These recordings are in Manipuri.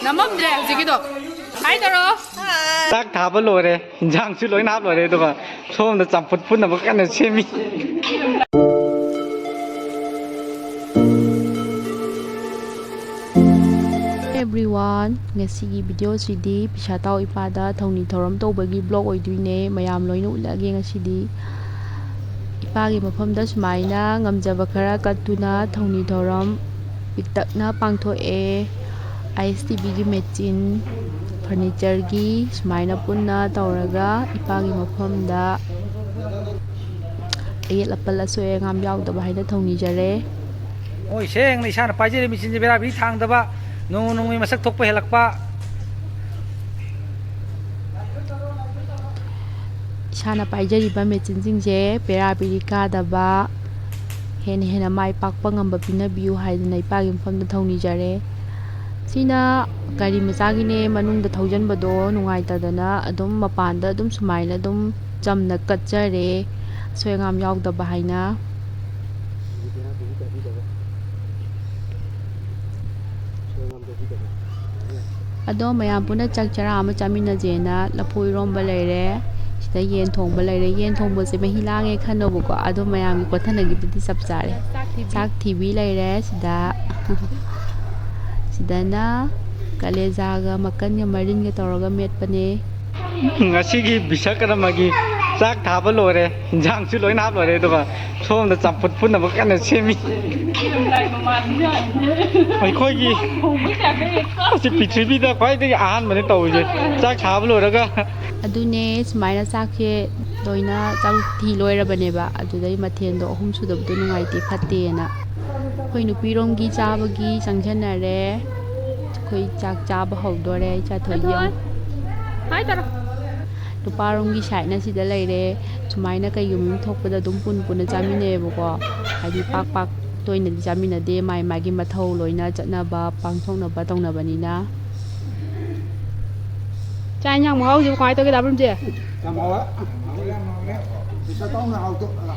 남았는데 지기도 하이더로 딱 다블로래 인장 줄로이 나블로래 도가 처음에 짬풋 푼나 뭐 깐네 재미 everyone ngasigi video sidi pishatao ipada Thouni thoram tobagi vlog oiduine mayam loina ulage ngasidi ipagi mafamda sumaina ngamjaba khara katuna Thouni thoram piktakna pangthoe ISTB gi machine furniture gi sumaina punna tawraga ipagi mafamda ayet lapal asoe ngam yaudaba haina Thouni jare oi seng ni sana pajere michin je bera bi thang daba nung mi masak thokpa helakpa isana paijariba machine jingje pera birika daba hena mai pakpa ngamba pinabiu haidana ipagi mafamda Thouni jare sina gari macagine manungda thaujanbado nungaitadana adum mapanda adum sumaina adum jamna katjare soengam yaudaba haina ado mayam puna chak chara ama chamina jena lapoi romba leire sida yen thongba leire yen thongba se mahi lange khanobu ko ado mayam gi kothanagi bidi sab chare chak thibi leire sida sidana kaleja ga makan ya marin ga tawraga metpane ngasigi bishakarmagi chak thabalore injang 줄로이 나블로래 도가 처음에 짬풋 푼나 뭐 깐네 재미 ꯑꯩꯈꯣꯏꯒꯤ ꯁꯤ ꯄ꯭ꯔꯤꯊꯤꯕꯤꯗ ꯈ꯭ꯋꯥꯏꯗꯒꯤ ꯑꯍꯥꯟꯕꯅꯦ ꯇꯧꯔꯤꯁꯦ ꯆꯥꯛ ꯊꯥꯕ ꯂꯣꯏꯔꯒ ꯑꯗꯨꯅꯦ ꯁꯨꯃꯥꯏꯅ ꯆꯥꯛꯁꯦ ꯂꯣꯏꯅ ꯆꯥꯛꯊꯤ ꯂꯣꯏꯔꯕꯅꯦꯕ ꯑꯗꯨꯗꯩ ꯃꯊꯦꯜꯗꯣ ꯑꯍꯨꯝ ꯁꯨꯗꯕꯗꯣ ꯅꯨꯡꯉꯥꯏꯇꯦ ꯐꯠꯇꯦꯅ ꯑꯩꯈꯣꯏ ꯅꯨꯄꯤꯔꯣꯝꯒꯤ ꯆꯥꯕꯒꯤ ꯆꯪꯁꯟꯅꯔꯦ ꯑꯩꯈꯣꯏ ꯆꯥꯛ ꯆꯥꯕ ꯍꯧꯗꯣꯔꯦ ꯆꯥꯊꯣꯏꯒꯤ ꯅꯨꯄꯥꯔꯣꯝꯒꯤ ꯁꯥꯏꯠꯅ ꯁꯤꯗ ꯂꯩꯔꯦ ꯁꯨꯃꯥꯏꯅ ꯀꯩꯒꯨꯝꯕ ꯊꯣꯛꯄꯗ ꯑꯗꯨꯝ ꯄꯨꯟꯅ ꯆꯥꯃꯤꯟꯅꯩꯌꯦꯕꯀꯣ ꯍꯥꯏꯗꯤ ꯄꯥꯛ ꯇꯣꯏꯅꯗꯤ ꯆꯥꯃꯤꯟꯅꯗꯦ ꯃꯥꯒꯤ ꯃꯊꯧ ꯂꯣꯏꯅ ꯆꯠꯅꯕ ꯄꯥꯡꯊꯣꯛꯅꯕ ꯇꯧꯅꯕꯅꯤ나 ꯆꯥꯛ ꯏꯟꯖꯥꯡ ꯃꯍꯥꯎꯁꯤꯕꯨ ꯀꯃꯥꯏꯅ ꯇꯧꯒꯦ ꯗꯥꯕꯨꯝꯖꯤ ꯌꯥꯝ ꯍꯥꯎꯋꯦ pishatao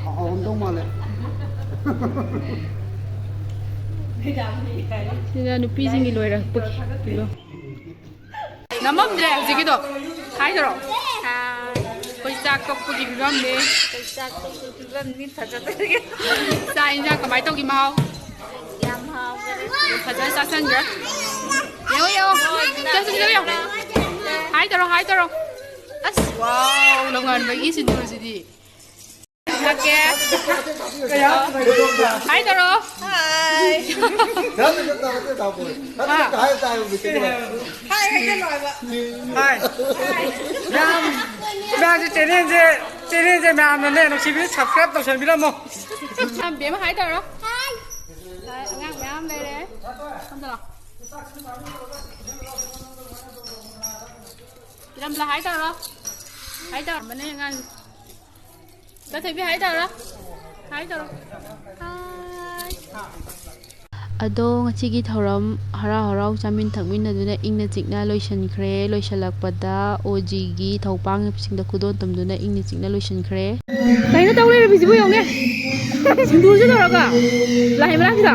hawamdꯧ ꯃꯥꯜꯂꯦ sida nupijingi loirapagi kilo 남았는데 지기도 하이더로 거의 짝 떡볶이 그런데 짝 떡볶이 그런데 다자들게 자 인자 그만 떡이 마오 양하오 다자 사선거 여요 저기 저기요 하이더로 아스 와우 롱안 먹이 신도지디 갈게 하이더로 하이 나도 줬다 그때 다 보여 나도 가야 다 밑에 하이 해게 놔봐 hai nam ba ji chen ma am ne no chi bi subscribe to chen bi la mo làm biển mà ha이더로 하이 ngang mẹ đây đấy không được làm là ha이더로 mà nên ngang ta thấy biết ha이더로 하이 ado ngachigi thoram harau chamin thakminaduna ingna chikna loisankhre loisalakpada OG gi thopang singda khudon tamduna ingna chikna loisankhre kaina tawle bijibu yonge sindur je doraga lahi mala kida